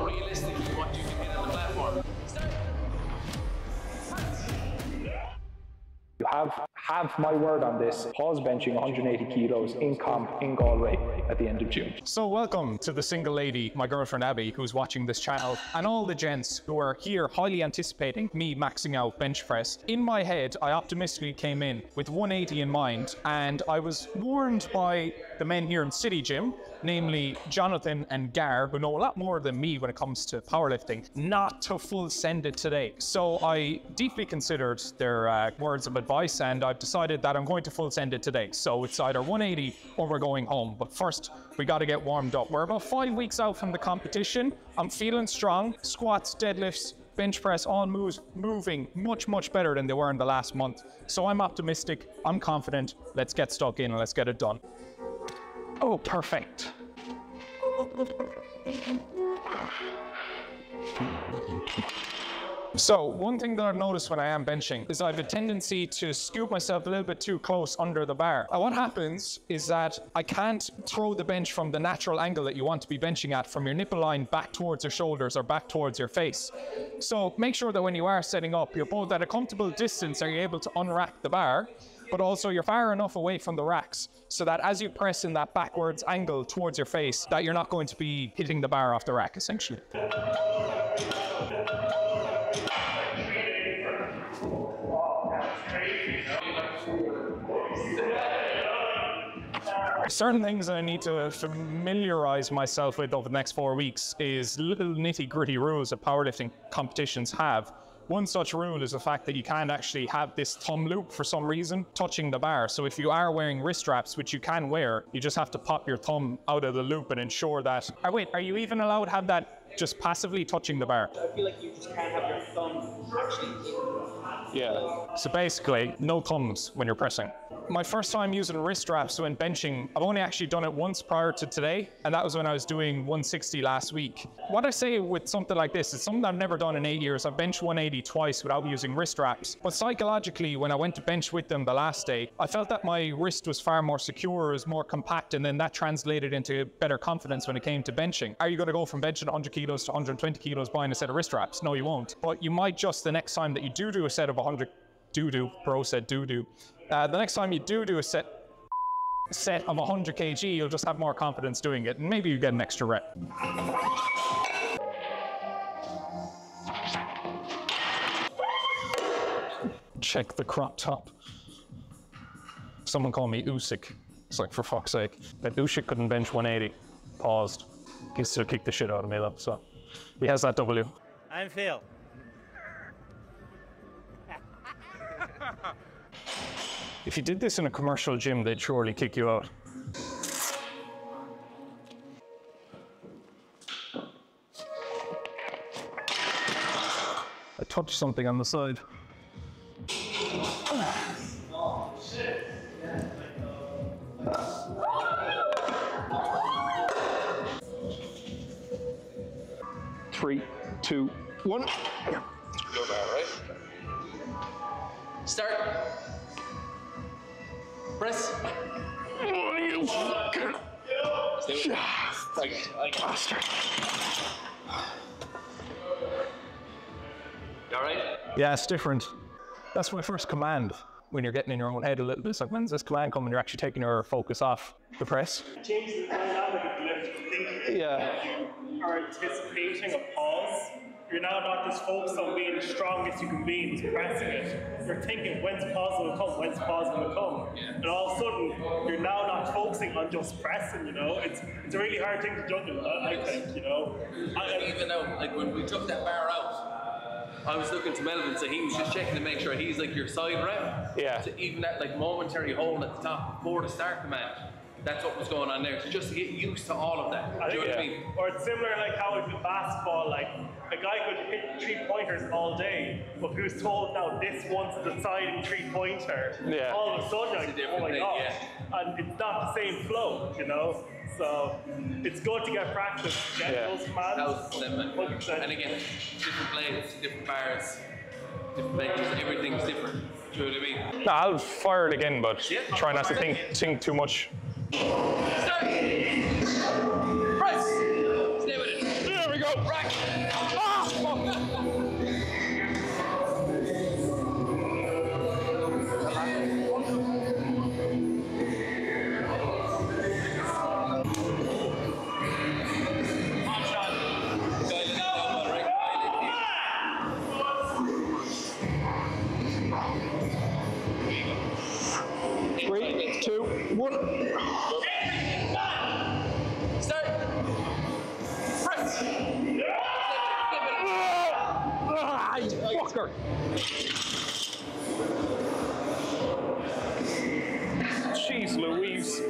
realistically what you can hit on the platform. You have my word on this. Paul's benching 180 kilos in comp in Galway at the end of June. So welcome to the single lady, my girlfriend Abby, who's watching this channel, and all the gents who are here highly anticipating me maxing out bench press. In my head, I optimistically came in with 180 in mind, and I was warned by the men here in City Gym, namely Jonathan and Gar, who know a lot more than me when it comes to powerlifting, not to full send it today. So I deeply considered their words of advice, and I've decided that I'm going to full send it today. So it's either 180 or we're going home. But first, we got to get warmed up. We're about 5 weeks out from the competition. I'm feeling strong. Squats, deadlifts, bench press, all moves moving much better than they were in the last month. So I'm optimistic, I'm confident. Let's get stuck in and let's get it done. Oh, perfect. So one thing that I've noticed when I am benching is I have a tendency to scoop myself a little bit too close under the bar. And what happens is that I can't throw the bench from the natural angle that you want to be benching at, from your nipple line back towards your shoulders or back towards your face. So make sure that when you are setting up, you're both at a comfortable distance, are you able to unrack the bar, but also you're far enough away from the racks so that as you press in that backwards angle towards your face, that you're not going to be hitting the bar off the rack, essentially. Certain things I need to familiarize myself with over the next 4 weeks is little nitty-gritty rules that powerlifting competitions have. One such rule is the fact that you can't actually have this thumb loop for some reason touching the bar. So if you are wearing wrist straps, which you can wear, you just have to pop your thumb out of the loop and ensure that... Oh, wait, are you even allowed to have that just passively touching the bar? I feel like you just can't have your thumb actually in. Yeah. So basically, no thumbs when you're pressing. My first time using wrist straps when benching, I've only actually done it once prior to today, and that was when I was doing 160 last week. What I say with something like this is something I've never done in 8 years. I've benched 180 twice without using wrist straps. But psychologically, when I went to bench with them the last day, I felt that my wrist was far more secure, it was more compact, and then that translated into better confidence when it came to benching. Are you going to go from benching 100 kilos to 120 kilos buying a set of wrist straps? No, you won't. But you might just the next time that you do a set of 100, bro said doo-doo. The next time you do a set of 100 kg, you'll just have more confidence doing it, and maybe you get an extra rep. Check the crop top. Someone called me Usyk. It's like, for fuck's sake. But Usyk couldn't bench 180. Paused. He still kicked the shit out of me though, so he has that W. I'm Phil. If you did this in a commercial gym, they'd surely kick you out. I touched something on the side. Oh, shit. 3, 2, 1. Go down, right? Start. Press. Oh, you fucker. Stay with me. Bastard. You alright? Yeah, it's different. That's my first command when you're getting in your own head a little bit. It's like, when's this command coming? You're actually taking your focus off the press. Change the dynamic of the lift. Think Yeah. you are anticipating a pause. You're now not just focused on being the strongest you can be and just pressing it. You're thinking, when's the pause going to come? When's the pause going to come? Yeah. And all of a sudden, you're now not focusing on just pressing, you know? It's a really hard thing to juggle, I think, you know? Even though, like, when we took that bar out, I was looking to Melvin, so he was just checking to make sure he's like your side rep. Yeah. So even that like momentary hold at the top before the start command, that's what was going on there. So just to get used to all of that. Do you know what I mean? Or it's similar like how in basketball, like a guy could hit 3-pointers all day, but if he was told now this one's the deciding 3-pointer, Yeah. all of a sudden you're It's a like, different oh my thing, god. yeah. And it's not the same flow, you know? So it's good to get practice, get those commands. 100%. And again, different blades, different bars, different benches, everything's different. Do you know what I mean? No, I'll fire it again, but Yeah, try not to fire it. think too much. Start! Press! Stay with it. There we go. go. Rack. Ah, fuck. Three, two, one. Start. Press. Ah, you fucker. Jeez Louise.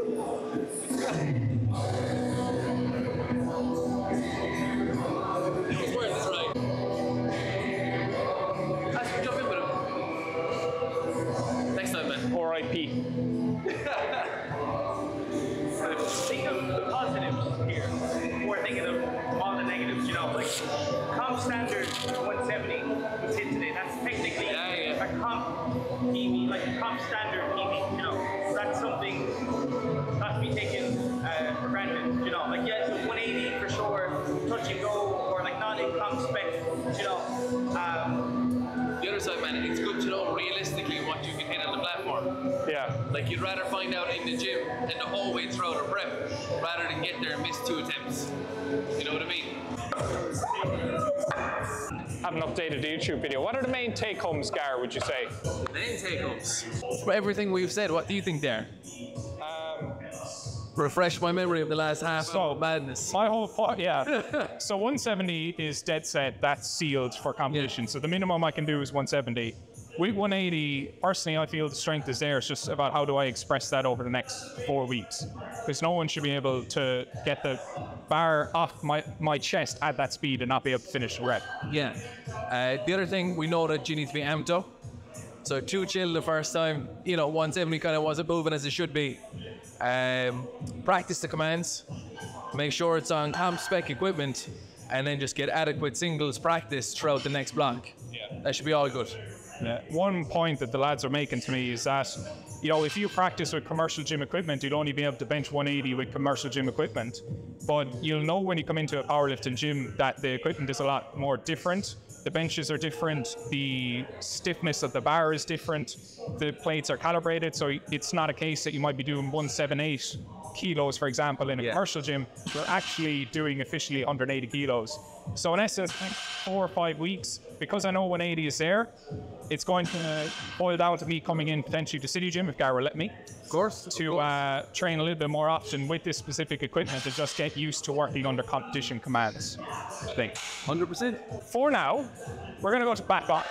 He's wearing this right. Ask him to jump in with him. Next time, man. R.I.P. Think of the positives here before thinking of all the negatives, you know, like comp standard 170 was hit today. That's technically Yeah. a comp PB, like a comp standard PB, you know. So that's something not to be taken for granted, you know. Like, yeah, it's a 180 for sure, touch and go, or like not in comp spec, you know. The other side, man, it's good to know realistically what you can hit on the platform. Yeah. Like, you'd rather find out in the gym and the whole way throughout a prep rather than get there and miss 2 attempts. You know what I mean? Haven't updated the YouTube video. What are the main take-homes, Gar, would you say? The main take-homes. For everything we've said, what do you think there? Refresh my memory of the last half So, of madness. My whole point, yeah. So 170 is dead set. That's sealed for competition. Yeah. So the minimum I can do is 170. With 180, personally, I feel the strength is there. It's just about how do I express that over the next 4 weeks. Because no one should be able to get the bar off my chest at that speed and not be able to finish the rep. Yeah. The other thing, we know that you need to be amped up. So too chill the first time, 170 kind of wasn't moving as it should be. Practice the commands, make sure it's on comp spec equipment, and then just get adequate singles practice throughout the next block. Yeah. That should be all good. Yeah. One point that the lads are making to me is that, if you practice with commercial gym equipment, you'd only be able to bench 180 with commercial gym equipment. But you'll know when you come into a powerlifting gym that the equipment is a lot more different. The benches are different, the stiffness of the bar is different, the plates are calibrated, so it's not a case that you might be doing 178 kilos, for example, in a commercial gym. You're actually doing officially 180 kilos. So in essence, 4 or 5 weeks, because I know 180 is there, it's going to boil down to me coming in potentially to City Gym, if Gar will let me. Of course. To train a little bit more often with this specific equipment and just get used to working under competition commands, I think. 100%. For now, we're going to go to back box.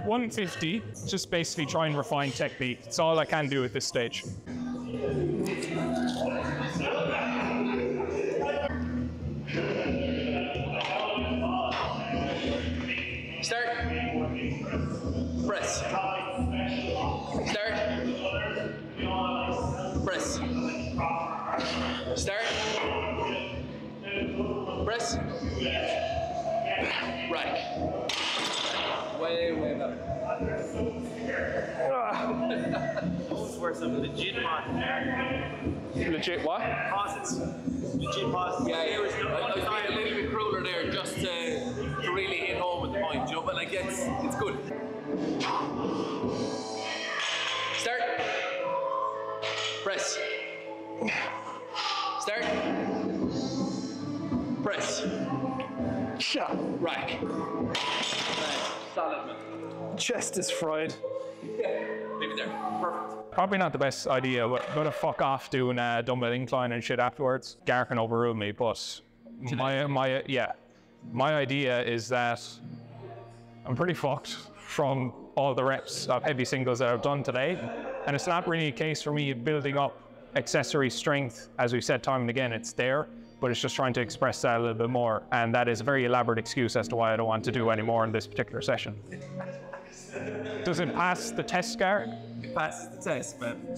150, just basically try and refine technique. It's all I can do at this stage. Start. Press. Start. Press. Start. Press. Rack. Way better. Those were some legit Legit what? pauses. Legit pauses. Yeah, There was no I one was time. being a little bit crueler there just to really hit home with the point, but like it's good. Start. Press. Start. Press. Shot. Rack. Solid, man. Chest is fried. Leave it there. Perfect. Probably not the best idea, but I'm gonna fuck off doing dumbbell incline and shit afterwards. Gar can overrule me, but my idea is that I'm pretty fucked from all the reps of heavy singles that I've done today, and it's not really a case for me building up accessory strength. As we've said time and again, it's there, but it's just trying to express that a little bit more, and that is a very elaborate excuse as to why I don't want to do any more in this particular session. Does it pass the test, Gar? It passes the test, man.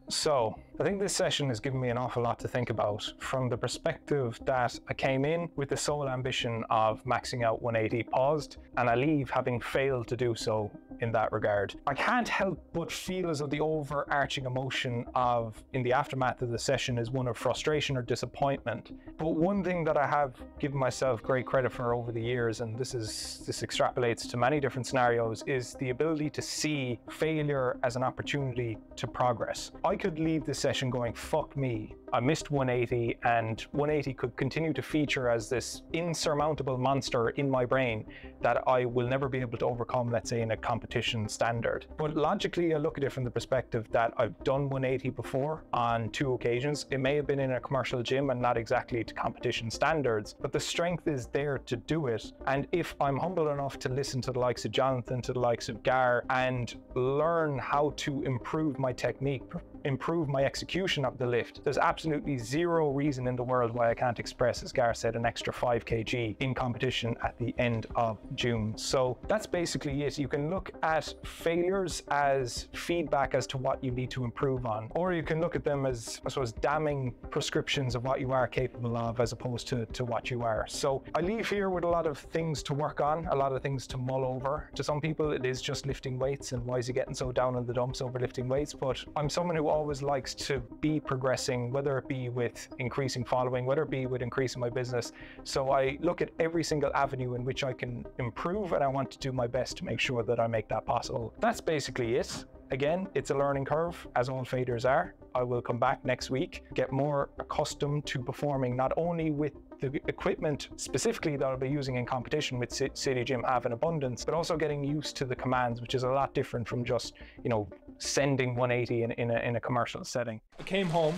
So, I think this session has given me an awful lot to think about from the perspective that I came in with the sole ambition of maxing out 180 paused, and I leave having failed to do so in that regard. I can't help but feel as though the overarching emotion of in the aftermath of the session is one of frustration or disappointment. But one thing that I have given myself great credit for over the years, and this extrapolates to many different scenarios, is the ability to see failure as an opportunity to progress. I could leave this session going, fuck me, I missed 180, and 180 could continue to feature as this insurmountable monster in my brain that I will never be able to overcome, let's say, in a competition standard. But logically, I look at it from the perspective that I've done 180 before on 2 occasions. It may have been in a commercial gym and not exactly to competition standards, but the strength is there to do it. And if I'm humble enough to listen to the likes of Jonathan, to the likes of Gar, and learn how to improve my technique, improve my execution of the lift, there's absolutely zero reason in the world why I can't express, as Gar said, an extra 5 kg in competition at the end of June. So that's basically it. You can look at failures as feedback as to what you need to improve on, or you can look at them as, I suppose, damning prescriptions of what you are capable of as opposed to what you are. So I leave here with a lot of things to work on, a lot of things to mull over. To some people it is just lifting weights, and why is he getting so down in the dumps over lifting weights? But I'm someone who always likes to be progressing, whether it be with increasing following, whether it be with increasing my business. So I look at every single avenue in which I can improve, and I want to do my best to make sure that I make that possible. That's basically it. Again, it's a learning curve, as all faders are. I will come back next week, get more accustomed to performing not only with the equipment specifically that I'll be using in competition with City Gym have in abundance, but also getting used to the commands, which is a lot different from just, you know, sending 180 in a commercial setting. I came home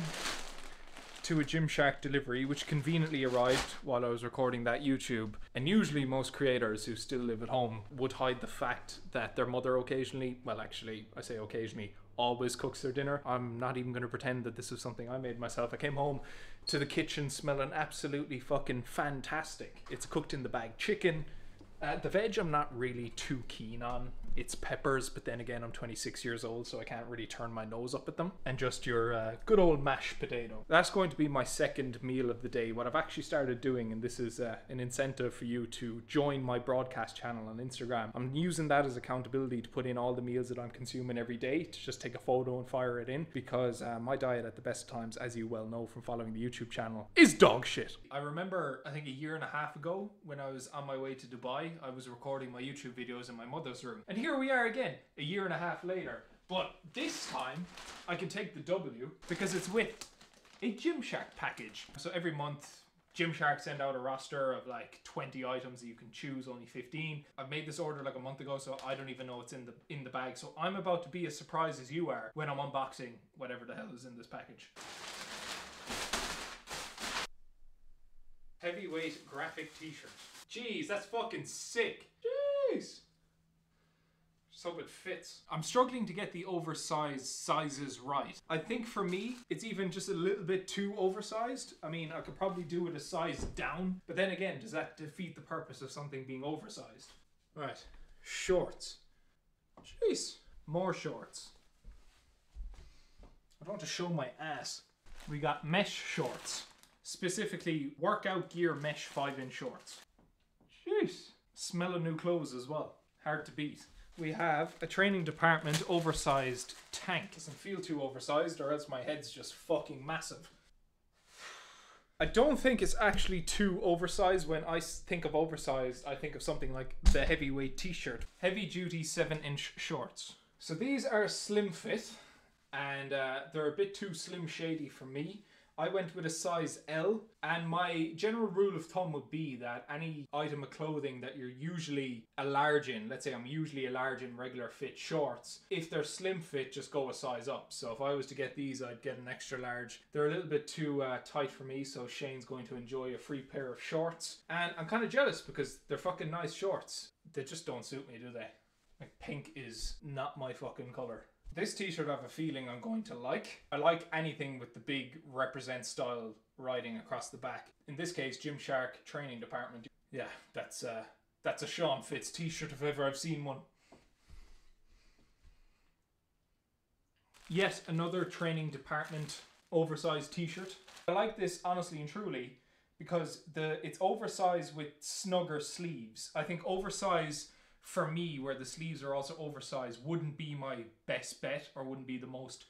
to a Gymshark delivery, which conveniently arrived while I was recording that YouTube. And usually most creators who still live at home would hide the fact that their mother occasionally, well actually I say occasionally, always cooks their dinner. I'm not even going to pretend that this was something I made myself. I came home to the kitchen smelling absolutely fucking fantastic. It's cooked in the bag chicken. The veg I'm not really too keen on. It's peppers, but then again I'm 26 years old, so I can't really turn my nose up at them. And just your good old mashed potato. That's going to be my second meal of the day. What I've actually started doing, and this is an incentive for you to join my broadcast channel on Instagram. I'm using that as accountability to put in all the meals that I'm consuming every day, to just take a photo and fire it in, because my diet at the best times, as you well know from following the YouTube channel, is dog shit. I remember, I think a year and a half ago, when I was on my way to Dubai, I was recording my YouTube videos in my mother's room. And here we are again, a year and a half later. But this time, I can take the W because it's with a Gymshark package. So every month, Gymshark send out a roster of like 20 items that you can choose, only 15. I made this order like a month ago, so I don't even know what's in the bag. So I'm about to be as surprised as you are when I'm unboxing whatever the hell is in this package. Heavyweight graphic t-shirt. Jeez, that's fucking sick. Jeez. Just hope it fits. I'm struggling to get the oversized sizes right. I think for me, it's even just a little bit too oversized. I mean, I could probably do it a size down, but then again, does that defeat the purpose of something being oversized? Right, shorts. Jeez, more shorts. I don't want to show my ass. We got mesh shorts. Specifically, workout gear mesh 5-inch shorts. Jeez. Smell of new clothes as well. Hard to beat. We have a training department oversized tank. Doesn't feel too oversized, or else my head's just fucking massive. I don't think it's actually too oversized. When I think of oversized, I think of something like the heavyweight t-shirt. Heavy duty 7-inch shorts. So these are slim fit, and they're a bit too slim shady for me. I went with a size L, and my general rule of thumb would be that any item of clothing that you're usually a large in, let's say I'm usually a large in regular fit shorts, if they're slim fit, just go a size up. So if I was to get these, I'd get an extra large. They're a little bit too tight for me, so Shane's going to enjoy a free pair of shorts. And I'm kind of jealous because they're fucking nice shorts. They just don't suit me, do they? Like, pink is not my fucking colour. This t-shirt I have a feeling I'm going to like. I like anything with the big represent style writing across the back. In this case, Gymshark training department. Yeah, that's a Sean Fitz t-shirt if ever I've seen one. Yet another training department oversized t-shirt. I like this honestly and truly because it's oversized with snugger sleeves. I think oversized for me, where the sleeves are also oversized, wouldn't be my best bet, or wouldn't be the most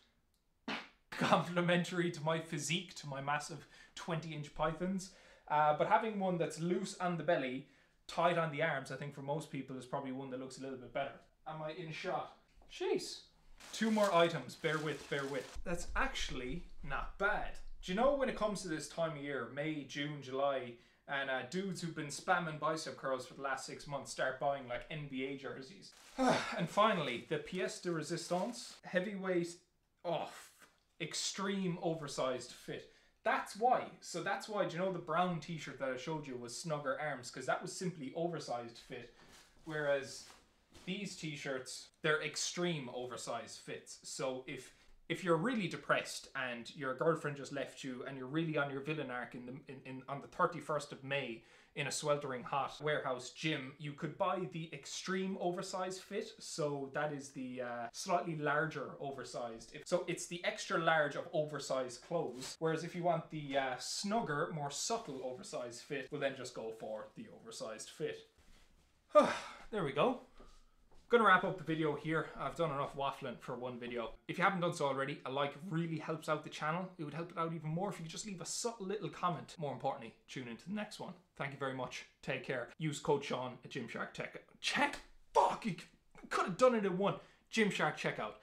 complimentary to my physique, to my massive 20-inch pythons. But having one that's loose on the belly, tight on the arms, I think for most people is probably one that looks a little bit better. Am I in shot? Jeez. 2 more items, bear with. That's actually not bad. Do you know, when it comes to this time of year, May, June, July, and dudes who've been spamming bicep curls for the last 6 months start buying like NBA jerseys. And finally, the pièce de résistance, heavyweight, extreme oversized fit. That's why. So that's why, do you know the brown t-shirt that I showed you was snugger arms? Because that was simply oversized fit. Whereas these t-shirts, they're extreme oversized fits. So if you're really depressed and your girlfriend just left you and you're really on your villain arc on the 31st of May in a sweltering hot warehouse gym, you could buy the extreme oversized fit. So that is the slightly larger oversized. So it's the extra large of oversized clothes. Whereas if you want the snugger, more subtle oversized fit, we'll then just go for the oversized fit. There we go. Gonna wrap up the video here. I've done enough waffling for one video. If you haven't done so already, a like really helps out the channel. It would help it out even more if you could just leave a subtle little comment. More importantly, tune into the next one. Thank you very much. Take care. Use code Sean at Gymshark Fuck! You could have done it in one. Gymshark checkout.